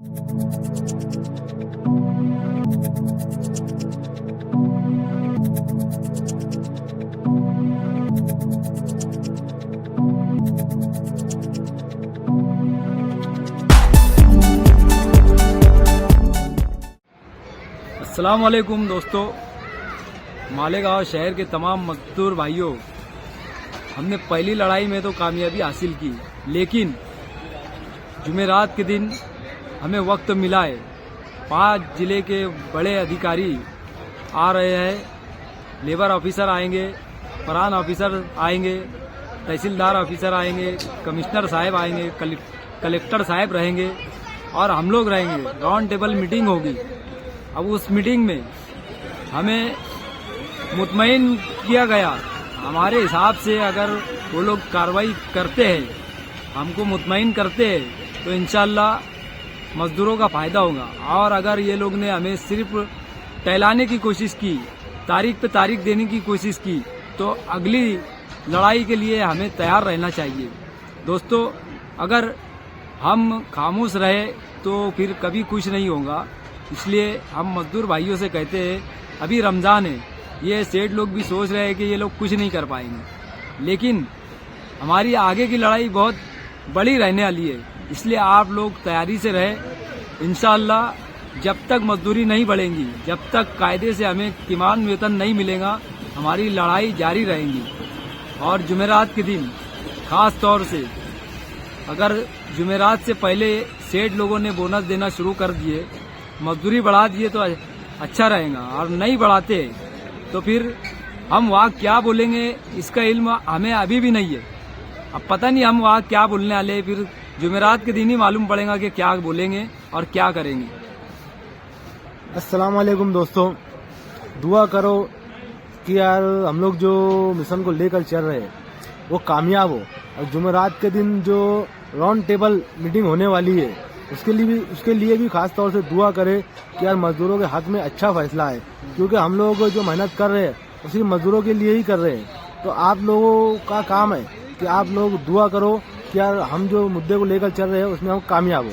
अस्सलाम वालेकुम दोस्तों, मालेगांव शहर के तमाम मजदूर भाइयों, हमने पहली लड़ाई में तो कामयाबी हासिल की, लेकिन जुमेरात के दिन हमें वक्त मिला है। 5 जिले के बड़े अधिकारी आ रहे हैं। लेबर ऑफिसर आएंगे, प्रांत ऑफिसर आएंगे, तहसीलदार ऑफिसर आएंगे, कमिश्नर साहब आएंगे, कलेक्टर साहब रहेंगे और हम लोग रहेंगे। राउंड टेबल मीटिंग होगी। अब उस मीटिंग में हमें मुतमईन किया गया। हमारे हिसाब से अगर वो लोग कार्रवाई करते हैं, हमको मुतमईन करते हैं, तो इंशाल्लाह मजदूरों का फायदा होगा। और अगर ये लोग ने हमें सिर्फ टहलाने की कोशिश की, तारीख पे तारीख देने की कोशिश की, तो अगली लड़ाई के लिए हमें तैयार रहना चाहिए। दोस्तों, अगर हम खामोश रहे तो फिर कभी कुछ नहीं होगा। इसलिए हम मजदूर भाइयों से कहते हैं, अभी रमज़ान है, ये सेठ लोग भी सोच रहे हैं कि ये लोग कुछ नहीं कर पाएंगे, लेकिन हमारी आगे की लड़ाई बहुत बड़ी रहने वाली है। इसलिए आप लोग तैयारी से रहें। इंशाअल्लाह जब तक मजदूरी नहीं बढ़ेंगी, जब तक कायदे से हमें किमान वेतन नहीं मिलेगा, हमारी लड़ाई जारी रहेगी। और जुमेरात के दिन खास तौर से अगर जुमेरात से पहले सेठ लोगों ने बोनस देना शुरू कर दिए, मजदूरी बढ़ा दिए तो अच्छा रहेगा, और नहीं बढ़ाते तो फिर हम वहाँ क्या बोलेंगे इसका इल्म हमें अभी भी नहीं है। अब पता नहीं हम वहाँ क्या बोलने वाले हैं, फिर जुमेरात के दिन ही मालूम पड़ेगा कि क्या बोलेंगे और क्या करेंगे। अस्सलाम वालेकुम दोस्तों, दुआ करो कि यार हम लोग जो मिशन को लेकर चल रहे हैं वो कामयाब हो। और जुमेरात के दिन जो राउंड टेबल मीटिंग होने वाली है उसके लिए भी खास तौर से दुआ करें कि यार मजदूरों के हक में अच्छा फैसला है, क्योंकि हम लोग जो मेहनत कर रहे हैं वो सिर्फ मजदूरों के लिए ही कर रहे हैं। तो आप लोगों का काम है कि आप लोग दुआ करो कि यार हम जो मुद्दे को लेकर चल रहे हैं उसमें हम कामयाब हो।